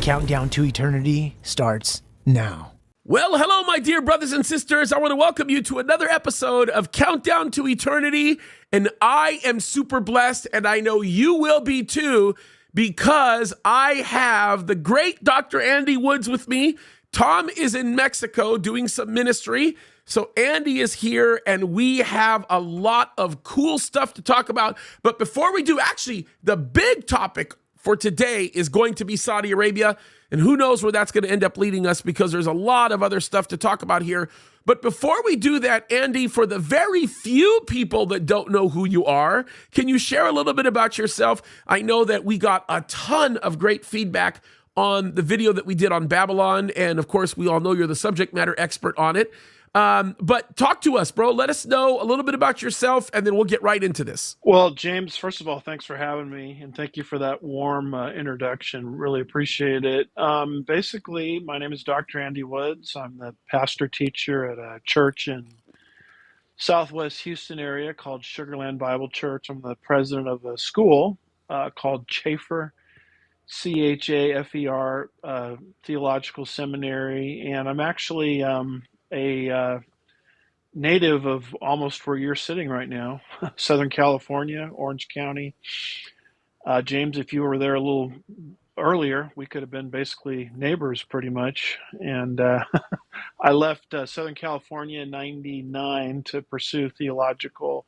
Countdown to Eternity starts now. Well, hello, my dear brothers and sisters. I want to welcome you to another episode of Countdown to Eternity. And I am super blessed, and I know you will be too, because I have the great Dr. Andy Woods with me. Tom is in Mexico doing some ministry. So Andy is here, and we have a lot of cool stuff to talk about. But before we do, actually, the big topic for today is going to be Saudi Arabia. And who knows where that's going to end up leading us, because there's a lot of other stuff to talk about here. But before we do that, Andy, for the very few people that don't know who you are, can you share a little bit about yourself? I know that we got a ton of great feedback on the video that we did on Babylon. And of course, we all know you're the subject matter expert on it. But talk to us, bro. Let us know a little bit about yourself, and then we'll get right into this. Well, James, first of all, thanks for having me, and thank you for that warm introduction. Really appreciate it. Basically, my name is Dr. Andy Woods. I'm the pastor teacher at a church in Southwest Houston area called Sugarland Bible Church. I'm the president of a school called Chafer, Chafer Theological Seminary, and I'm actually a native of almost where you're sitting right now, Southern California, Orange County. James, if you were there a little earlier, we could have been basically neighbors pretty much. And I left Southern California in '99 to pursue theological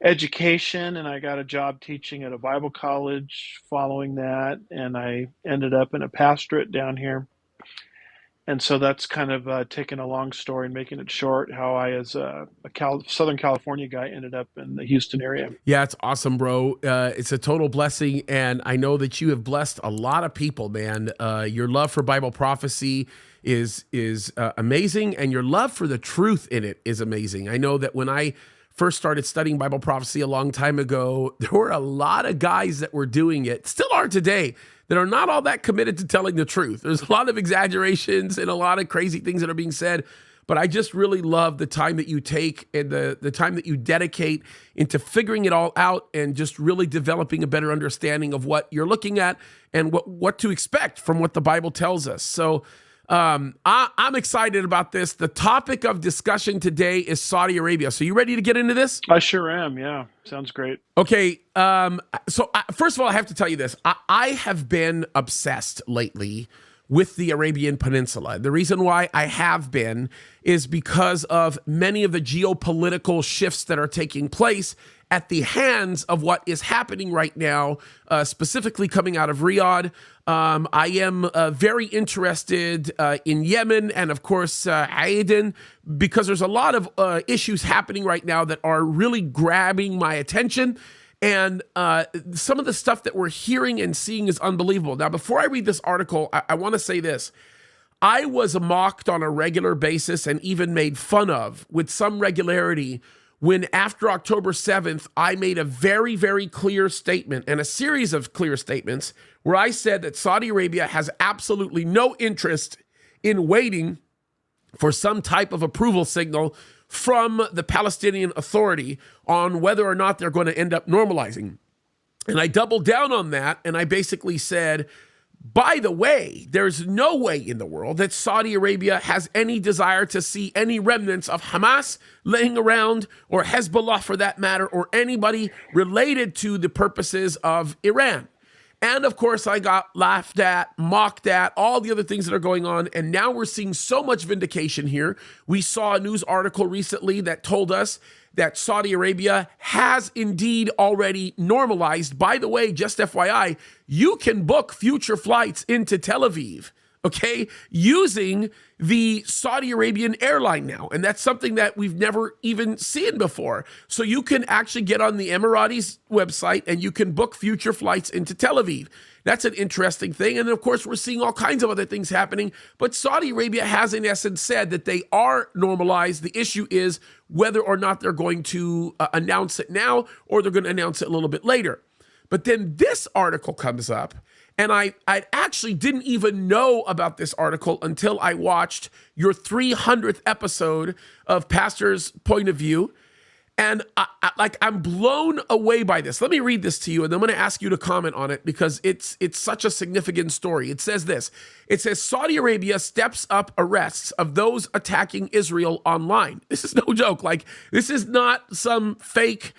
education, and I got a job teaching at a Bible college following that, and I ended up in a pastorate down here. And so that's kind of taking a long story and making it short, how I, as a Southern California guy, ended up in the Houston area. Yeah, it's awesome, bro. It's a total blessing, and I know that you have blessed a lot of people, man. Your love for Bible prophecy is amazing, and your love for the truth in it is amazing. I know that when I first started studying Bible prophecy a long time ago, there were a lot of guys that were doing it, still are today, that are not all that committed to telling the truth. There's a lot of exaggerations and a lot of crazy things that are being said, but I just really love the time that you take and the time that you dedicate into figuring it all out and just really developing a better understanding of what you're looking at and what to expect from what the Bible tells us. So I'm excited about this. The topic of discussion today is Saudi Arabia. So you ready to get into this? I sure am. Yeah. Sounds great. Okay. First of all, I have to tell you this. I have been obsessed lately with the Arabian Peninsula. The reason why I have been is because of many of the geopolitical shifts that are taking place at the hands of what is happening right now, specifically coming out of Riyadh. I am very interested in Yemen and, of course, Aden, because there's a lot of issues happening right now that are really grabbing my attention. And some of the stuff that we're hearing and seeing is unbelievable. Now, before I read this article, I want to say this. I was mocked on a regular basis and even made fun of with some regularity when after October 7th, I made a very, very clear statement and a series of clear statements where I said that Saudi Arabia has absolutely no interest in waiting for some type of approval signal from the Palestinian Authority on whether or not they're going to end up normalizing. And I doubled down on that, and I basically said, by the way, there's no way in the world that Saudi Arabia has any desire to see any remnants of Hamas laying around, or Hezbollah for that matter, or anybody related to the purposes of Iran. And of course, I got laughed at, mocked at, all the other things that are going on. And now we're seeing so much vindication here. We saw a news article recently that told us that Saudi Arabia has indeed already normalized. By the way, just FYI, you can book future flights into Tel Aviv, okay, using the Saudi Arabian airline now. And that's something that we've never even seen before. So you can actually get on the Emiratis website and you can book future flights into Tel Aviv. That's an interesting thing. And of course, we're seeing all kinds of other things happening. But Saudi Arabia has, in essence, said that they are normalized. The issue is whether or not they're going to announce it now or they're going to announce it a little bit later. But then this article comes up, and I actually didn't even know about this article until I watched your 300th episode of Pastor's Point of View. And I'm blown away by this. Let me read this to you, and I'm going to ask you to comment on it because it's such a significant story. It says this. It says Saudi Arabia steps up arrests of those attacking Israel online. This is no joke. Like, this is not some fake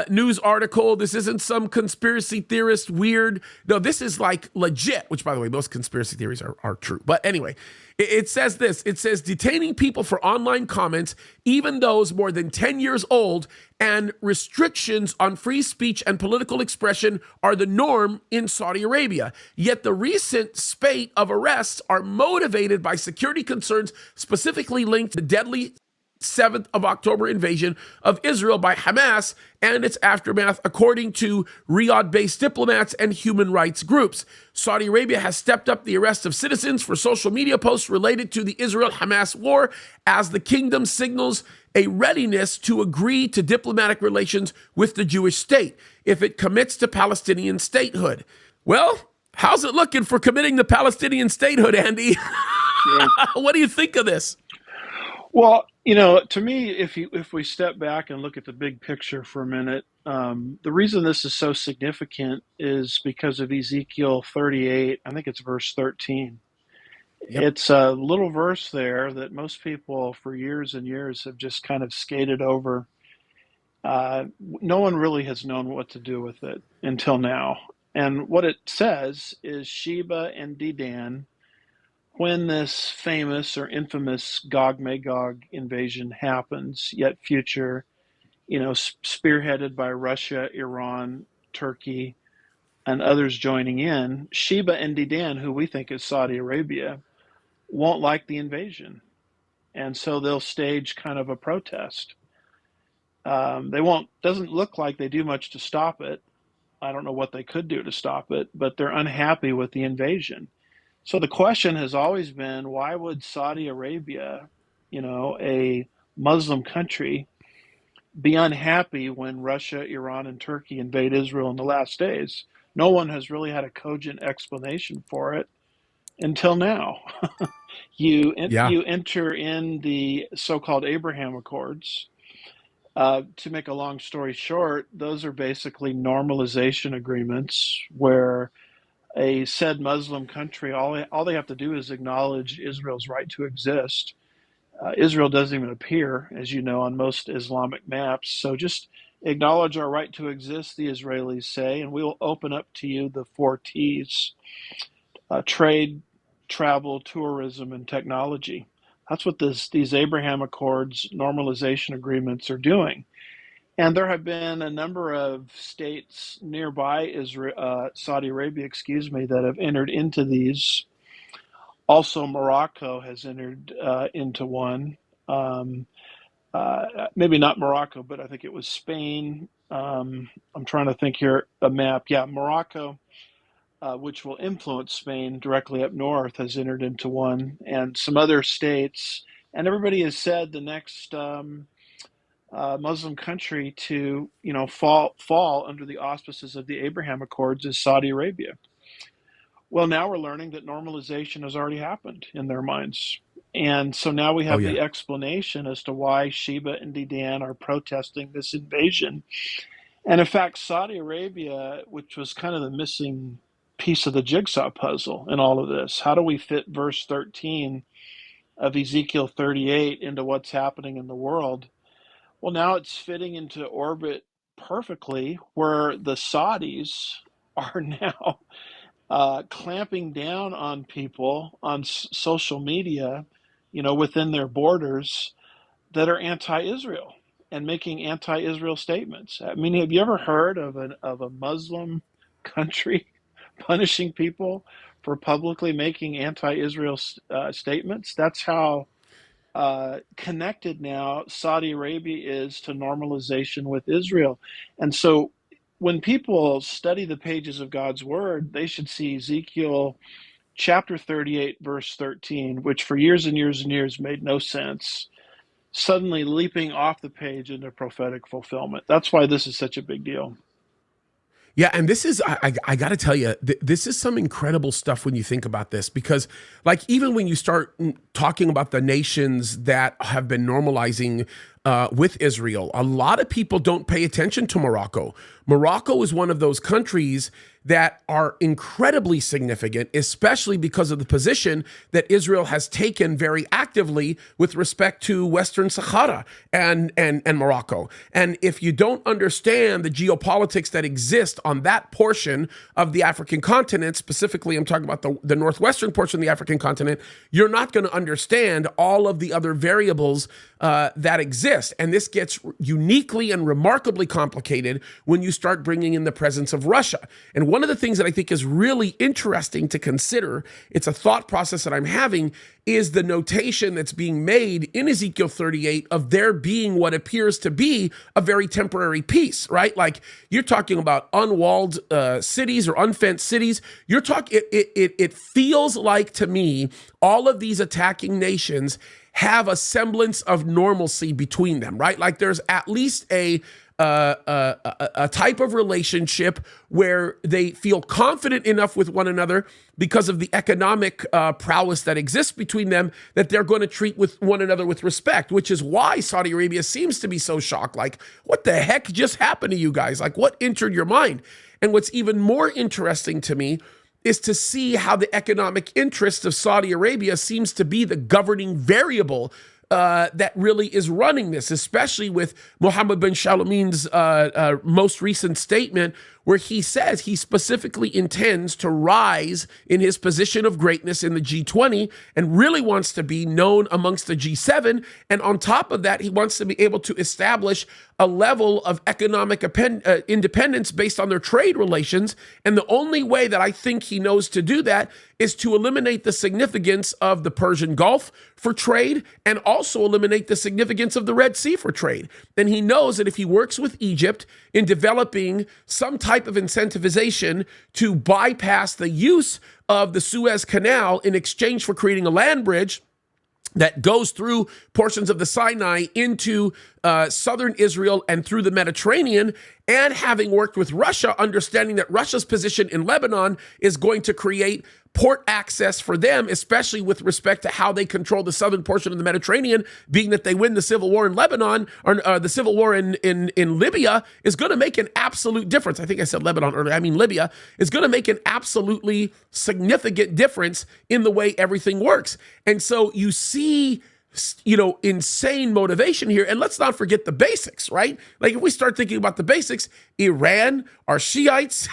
news article. This isn't some conspiracy theorist weird. No, this is like legit, which, by the way, most conspiracy theories are true. But anyway, it says this. It says detaining people for online comments, even those more than 10 years old, and restrictions on free speech and political expression are the norm in Saudi Arabia. Yet the recent spate of arrests are motivated by security concerns specifically linked to the deadly 7th of October invasion of Israel by Hamas and its aftermath, according to Riyadh-based diplomats and human rights groups. Saudi Arabia has stepped up the arrest of citizens for social media posts related to the Israel-Hamas war as the kingdom signals a readiness to agree to diplomatic relations with the Jewish state if it commits to Palestinian statehood. Well, how's it looking for committing to Palestinian statehood, Andy? Yeah. What do you think of this? Well, to me, if we step back and look at the big picture for a minute, the reason this is so significant is because of Ezekiel 38. I think it's verse 13. Yep. It's a little verse there that most people for years and years have just kind of skated over. No one really has known what to do with it until now. And what it says is Sheba and Dedan, when this famous or infamous Gog-Magog invasion happens, yet future, spearheaded by Russia, Iran, Turkey, and others joining in, Sheba and Dedan, who we think is Saudi Arabia, won't like the invasion. And so they'll stage kind of a protest. Doesn't look like they do much to stop it. I don't know what they could do to stop it, but they're unhappy with the invasion. So the question has always been, why would Saudi Arabia, a Muslim country, be unhappy when Russia, Iran, and Turkey invade Israel in the last days? No one has really had a cogent explanation for it until now. You enter in the so-called Abraham Accords. To make a long story short, those are basically normalization agreements where a said Muslim country, all they have to do is acknowledge Israel's right to exist. Israel doesn't even appear, as you know, on most Islamic maps. So just acknowledge our right to exist, the Israelis say, and we will open up to you the 4 T's: trade, travel, tourism, and technology. That's what these Abraham Accords normalization agreements are doing. And there have been a number of states nearby Saudi Arabia, that have entered into these. Also, Morocco has entered into one. Maybe not Morocco, but I think it was Spain. I'm trying to think here, a map. Yeah, Morocco, which will influence Spain directly up north, has entered into one. And some other states. And everybody has said the next Muslim country to fall under the auspices of the Abraham Accords is Saudi Arabia. Well, now we're learning that normalization has already happened in their minds. And so now we have the explanation as to why Sheba and Dedan are protesting this invasion. And in fact, Saudi Arabia, which was kind of the missing piece of the jigsaw puzzle in all of this, how do we fit verse 13 of Ezekiel 38 into what's happening in the world? Well, now it's fitting into orbit perfectly, where the Saudis are now clamping down on people on social media, within their borders, that are anti-Israel and making anti-Israel statements. I mean, have you ever heard of a Muslim country punishing people for publicly making anti-Israel statements? That's how connected now Saudi Arabia is to normalization with Israel. And so when people study the pages of God's word, they should see Ezekiel chapter 38, verse 13, which for years and years and years made no sense, suddenly leaping off the page into prophetic fulfillment. That's why this is such a big deal. Yeah, and this is, I got to tell you, this is some incredible stuff when you think about this, because like even when you start talking about the nations that have been normalizing with Israel. A lot of people don't pay attention to Morocco. Morocco is one of those countries that are incredibly significant, especially because of the position that Israel has taken very actively with respect to Western Sahara and Morocco. And if you don't understand the geopolitics that exist on that portion of the African continent, specifically I'm talking about the northwestern portion of the African continent, you're not going to understand all of the other variables that exist. And this gets uniquely and remarkably complicated when you start bringing in the presence of Russia. And one of the things that I think is really interesting to consider, it's a thought process that I'm having, is the notation that's being made in Ezekiel 38 of there being what appears to be a very temporary peace, right? Like you're talking about unwalled cities or unfenced cities. You're talking, it feels like to me, all of these attacking nations have a semblance of normalcy between them, right? Like there's at least a type of relationship where they feel confident enough with one another because of the economic prowess that exists between them that they're going to treat with one another with respect, which is why Saudi Arabia seems to be so shocked. Like, what the heck just happened to you guys? Like, what entered your mind? And what's even more interesting to me is to see how the economic interest of Saudi Arabia seems to be the governing variable that really is running this, especially with Mohammed bin Salameen's most recent statement, where he says he specifically intends to rise in his position of greatness in the G20 and really wants to be known amongst the G7. And on top of that, he wants to be able to establish a level of economic independence based on their trade relations. And the only way that I think he knows to do that is to eliminate the significance of the Persian Gulf for trade and also eliminate the significance of the Red Sea for trade. And he knows that if he works with Egypt in developing some type of incentivization to bypass the use of the Suez Canal in exchange for creating a land bridge that goes through portions of the Sinai into southern Israel and through the Mediterranean, and having worked with Russia, understanding that Russia's position in Lebanon is going to create port access for them, especially with respect to how they control the southern portion of the Mediterranean, being that they win the civil war in Lebanon, or the civil war in Libya, is going to make an absolute difference. I think I said Lebanon earlier. I mean, Libya is going to make an absolutely significant difference in the way everything works. And so you see, insane motivation here. And let's not forget the basics, right? Like if we start thinking about the basics, Iran are Shiites.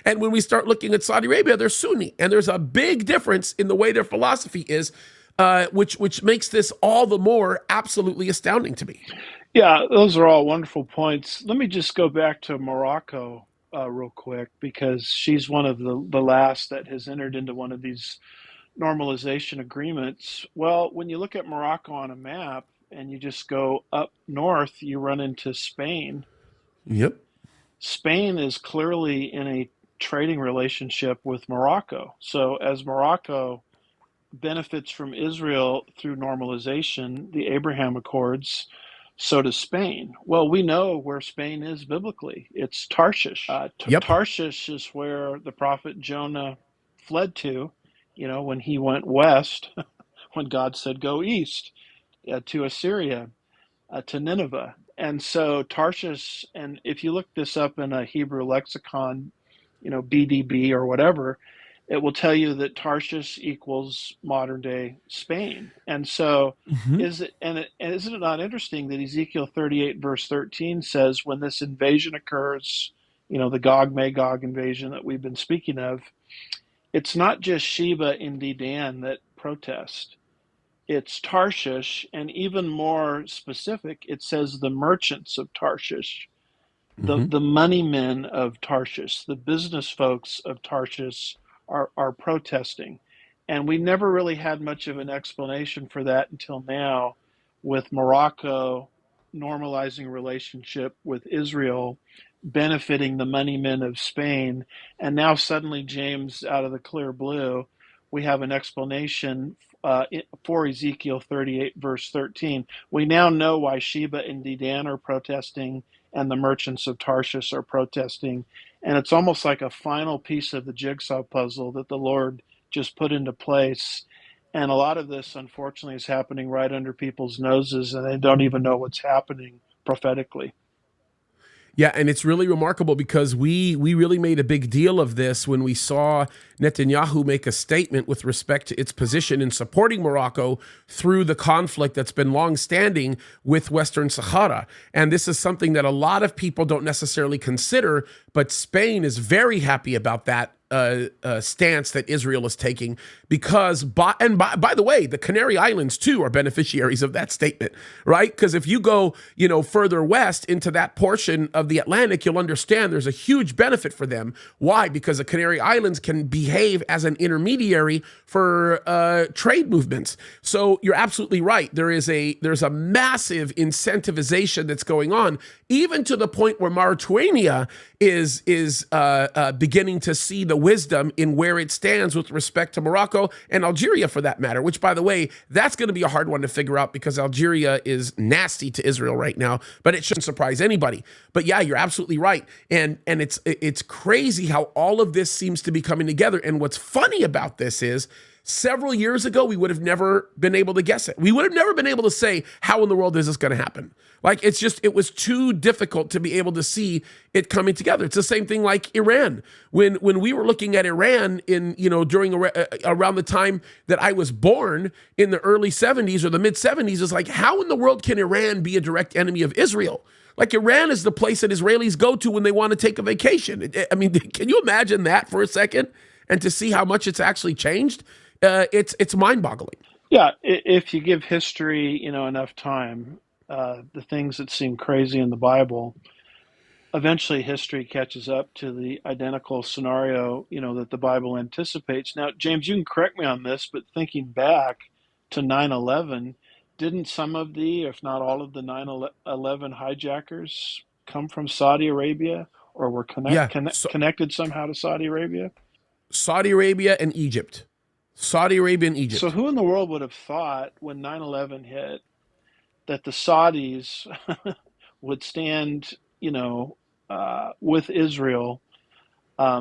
And when we start looking at Saudi Arabia, they're Sunni. And there's a big difference in the way their philosophy is, which makes this all the more absolutely astounding to me. Yeah, those are all wonderful points. Let me just go back to Morocco real quick, because she's one of the last that has entered into one of these normalization agreements. Well, when you look at Morocco on a map and you just go up north, you run into Spain. Yep. Spain is clearly in a trading relationship with Morocco. So as Morocco benefits from Israel through normalization, the Abraham Accords, so does Spain. Well, we know where Spain is biblically. It's Tarshish. Yep. Tarshish is where the prophet Jonah fled to, when he went west, when God said go east, to Assyria, to Nineveh. And so Tarshish, and if you look this up in a Hebrew lexicon, BDB or whatever, it will tell you that Tarshish equals modern day Spain. And so isn't it not interesting that Ezekiel 38 verse 13 says when this invasion occurs, the Gog Magog invasion that we've been speaking of, it's not just Sheba and Dedan that protest. It's Tarshish, and even more specific, it says the merchants of Tarshish, the money men of Tarshish, the business folks of Tarshish are protesting. And we never really had much of an explanation for that until now, with Morocco normalizing relationship with Israel, benefiting the money men of Spain. And now suddenly, James, out of the clear blue, we have an explanation for Ezekiel 38, verse 13. We now know why Sheba and Dedan are protesting and the merchants of Tarshish are protesting. And it's almost like a final piece of the jigsaw puzzle that the Lord just put into place. And a lot of this, unfortunately, is happening right under people's noses, and they don't even know what's happening prophetically. Yeah, and it's really remarkable because we really made a big deal of this when we saw Netanyahu make a statement with respect to its position in supporting Morocco through the conflict that's been longstanding with Western Sahara. And this is something that a lot of people don't necessarily consider, but Spain is very happy about that stance that Israel is taking because, by the way, the Canary Islands too are beneficiaries of that statement, right? Because if you go, further west into that portion of the Atlantic, you'll understand there's a huge benefit for them. Why? Because the Canary Islands can behave as an intermediary for trade movements. So you're absolutely right. There's a massive incentivization that's going on, even to the point where Mauritania is beginning to see the wisdom in where it stands with respect to Morocco and Algeria, for that matter, which, by the way, that's going to be a hard one to figure out because Algeria is nasty to Israel right now, but it shouldn't surprise anybody. But yeah, you're absolutely right. And it's crazy how all of this seems to be coming together. And what's funny about this is, several years ago, we would have never been able to guess it. We would have never been able to say, how in the world is this going to happen? Like, it was too difficult to be able to see it coming together. It's the same thing like Iran. When we were looking at Iran during around the time that I was born in the early 70s or the mid 70s, it's like, how in the world can Iran be a direct enemy of Israel? Like, Iran is the place that Israelis go to when they want to take a vacation. I mean, can you imagine that for a second? And to see how much it's actually changed? It's mind-boggling. Yeah, if you give history, enough time, the things that seem crazy in the Bible, eventually history catches up to the identical scenario, that the Bible anticipates. Now, James, you can correct me on this, but thinking back to 9/11, didn't some of the, if not all of the 9/11 hijackers come from Saudi Arabia, or were connected somehow to Saudi Arabia? Saudi Arabia and Egypt. Saudi Arabia and Egypt. So who in the world would have thought when 9/11 hit that the Saudis would stand, with Israel,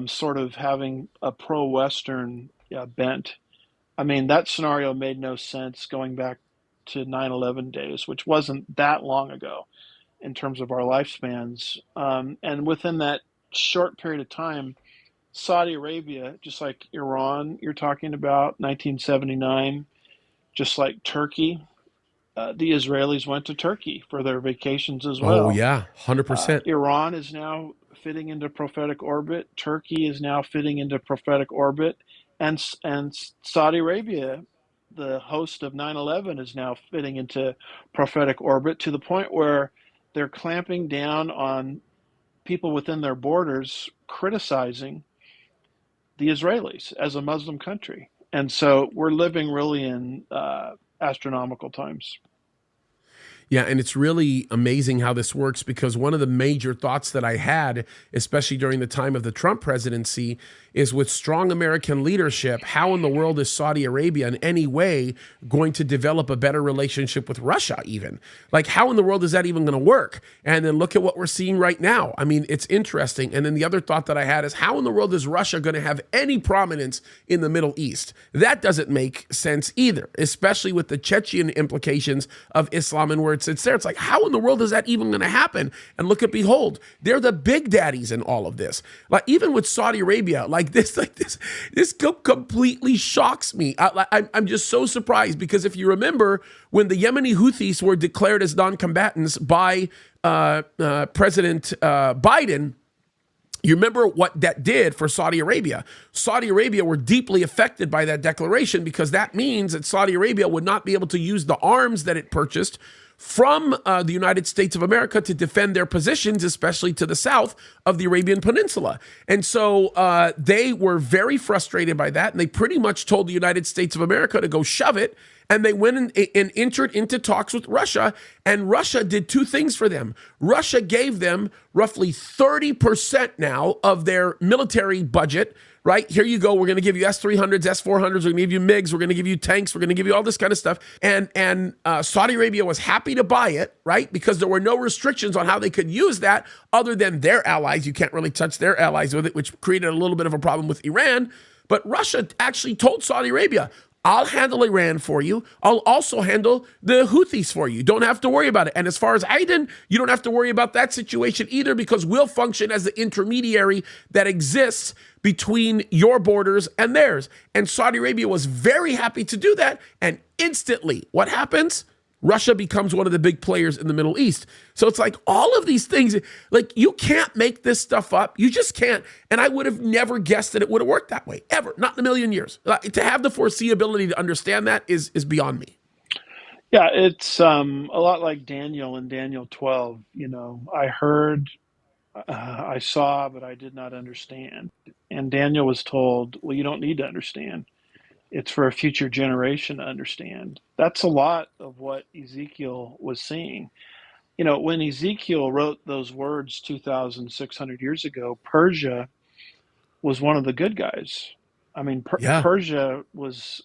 sort of having a pro-Western bent? I mean, that scenario made no sense going back to 9/11 days, which wasn't that long ago in terms of our lifespans. And within that short period of time, Saudi Arabia, just like Iran, you're talking about 1979, just like Turkey, the Israelis went to Turkey for their vacations as well. Oh, yeah, 100%. Iran is now fitting into prophetic orbit. Turkey is now fitting into prophetic orbit. And Saudi Arabia, the host of 9/11, is now fitting into prophetic orbit to the point where they're clamping down on people within their borders criticizing the Israelis as a Muslim country. And so we're living really in astronomical times. Yeah, and it's really amazing how this works because one of the major thoughts that I had, especially during the time of the Trump presidency, is with strong American leadership, how in the world is Saudi Arabia in any way going to develop a better relationship with Russia even? Like, how in the world is that even going to work? And then look at what we're seeing right now. I mean, it's interesting. And then the other thought that I had is, how in the world is Russia going to have any prominence in the Middle East? That doesn't make sense either, especially with the Chechen implications of Islam and where it sits there. It's like, how in the world is that even going to happen? And look at, behold, they're the big daddies in all of this. Like, even with Saudi Arabia, this completely shocks me. I'm just so surprised because if you remember when the Yemeni Houthis were declared as non-combatants by President Biden, you remember what that did for Saudi Arabia. Saudi Arabia were deeply affected by that declaration because that means that Saudi Arabia would not be able to use the arms that it purchased from the United States of America to defend their positions, especially to the south of the Arabian Peninsula. And so they were very frustrated by that, and they pretty much told the United States of America to go shove it, and they went and entered into talks with Russia, and Russia did two things for them. Russia gave them roughly 30% now of their military budget. Right? Here you go. We're going to give you S-300s, S-400s. We're going to give you MiGs. We're going to give you tanks. We're going to give you all this kind of stuff. And Saudi Arabia was happy to buy it, right? Because there were no restrictions on how they could use that other than their allies. You can't really touch their allies with it, which created a little bit of a problem with Iran. But Russia actually told Saudi Arabia, I'll handle Iran for you. I'll also handle the Houthis for you. Don't have to worry about it. And as far as Aden, you don't have to worry about that situation either, because we'll function as the intermediary that exists between your borders and theirs. And Saudi Arabia was very happy to do that. And instantly, what happens? Russia becomes one of the big players in the Middle East. So it's like all of these things, like you can't make this stuff up. You just can't. And I would have never guessed that it would have worked that way, ever, not in a million years. To have the foreseeability to understand that is beyond me. Yeah, it's a lot like Daniel in Daniel 12. I heard, I saw, but I did not understand. And Daniel was told, well, you don't need to understand. It's for a future generation to understand. That's a lot of what Ezekiel was seeing. When Ezekiel wrote those words 2,600 years ago, Persia was one of the good guys. I mean, Yeah. Persia was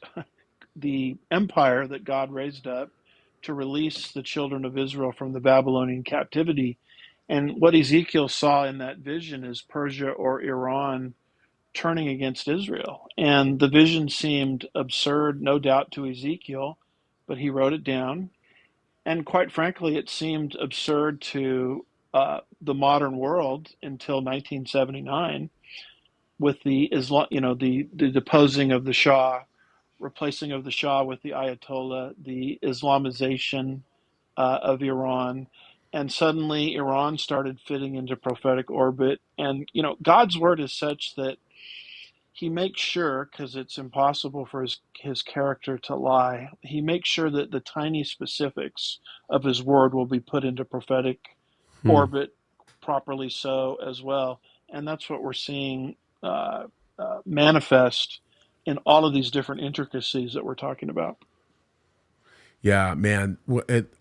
the empire that God raised up to release the children of Israel from the Babylonian captivity. And what Ezekiel saw in that vision is Persia or Iran turning against Israel. And the vision seemed absurd, no doubt, to Ezekiel, but he wrote it down. And quite frankly, it seemed absurd to the modern world until 1979, with the Islam, the deposing of the Shah, replacing of the Shah with the Ayatollah, the Islamization of Iran. And suddenly Iran started fitting into prophetic orbit. And, God's word is such that he makes sure, because it's impossible for his character to lie, he makes sure that the tiny specifics of his word will be put into prophetic orbit properly so as well. And that's what we're seeing manifest in all of these different intricacies that we're talking about. Yeah, man,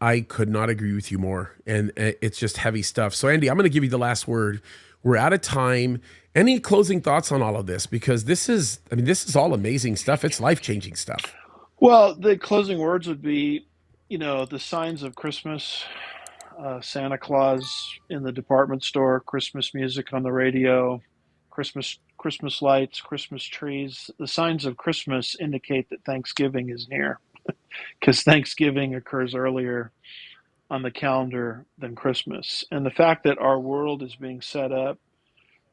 I could not agree with you more. And it's just heavy stuff. So, Andy, I'm going to give you the last word. We're out of time. Any closing thoughts on all of this? Because this is all amazing stuff. It's life-changing stuff. Well, the closing words would be, the signs of Christmas, Santa Claus in the department store, Christmas music on the radio, Christmas lights, Christmas trees. The signs of Christmas indicate that Thanksgiving is near, because Thanksgiving occurs earlier on the calendar than Christmas. And the fact that our world is being set up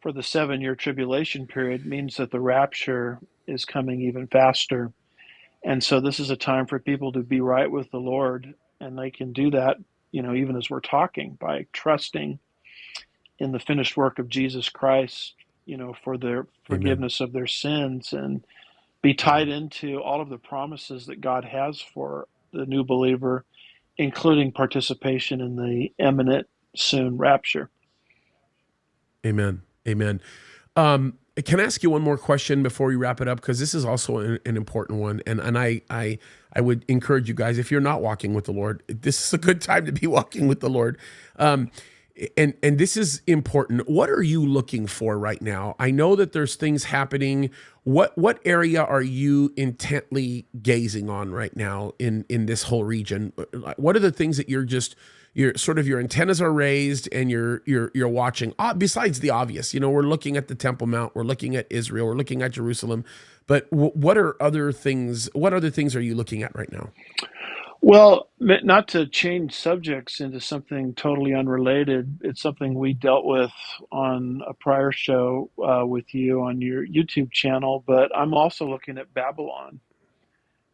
for the 7-year tribulation period means that the rapture is coming even faster. And so this is a time for people to be right with the Lord. And they can do that, even as we're talking, by trusting in the finished work of Jesus Christ, for their forgiveness of their sins, and be tied into all of the promises that God has for the new believer, including participation in the imminent soon rapture. Amen. Amen. Can I ask you one more question before we wrap it up? Because this is also an important one. And I would encourage you guys, if you're not walking with the Lord, this is a good time to be walking with the Lord. And this is important. What are you looking for right now? I know that there's things happening. What area are you intently gazing on right now in this whole region? What are the things that your antennas are raised and you're watching? Besides the obvious, we're looking at the Temple Mount, we're looking at Israel, we're looking at Jerusalem. But what are other things? What other things are you looking at right now? Well, not to change subjects into something totally unrelated, it's something we dealt with on a prior show with you on your YouTube channel, but I'm also looking at Babylon,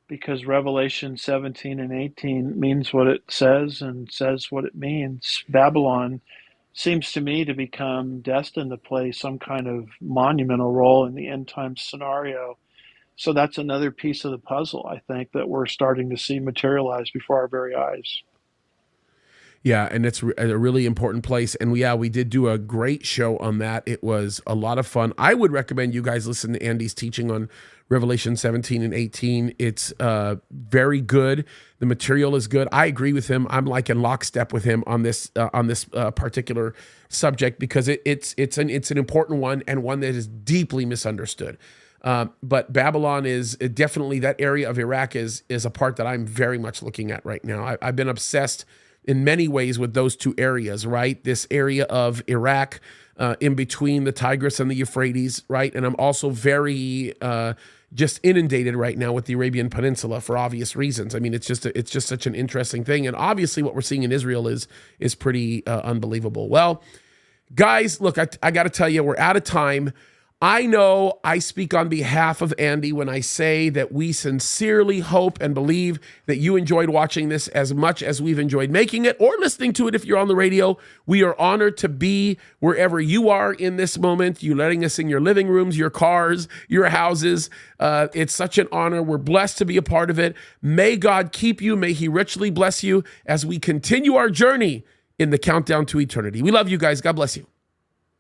because Revelation 17 and 18 means what it says and says what it means. Babylon seems to me to become destined to play some kind of monumental role in the end times scenario. So that's another piece of the puzzle, I think, that we're starting to see materialize before our very eyes. Yeah, and it's a really important place. And we did do a great show on that. It was a lot of fun. I would recommend you guys listen to Andy's teaching on Revelation 17 and 18. It's very good. The material is good. I agree with him. I'm like in lockstep with him on this particular subject, because it's an important one, and one that is deeply misunderstood. But Babylon is definitely, that area of Iraq is a part that I'm very much looking at right now. I've been obsessed in many ways with those two areas, right? This area of Iraq, in between the Tigris and the Euphrates, right? And I'm also very just inundated right now with the Arabian Peninsula for obvious reasons. I mean, it's just such an interesting thing, and obviously what we're seeing in Israel is pretty unbelievable. Well, guys, look, I got to tell you, we're out of time. I know I speak on behalf of Andy when I say that we sincerely hope and believe that you enjoyed watching this as much as we've enjoyed making it or listening to it if you're on the radio. We are honored to be wherever you are in this moment, you letting us in your living rooms, your cars, your houses. It's such an honor. We're blessed to be a part of it. May God keep you. May he richly bless you as we continue our journey in the countdown to eternity. We love you guys. God bless you.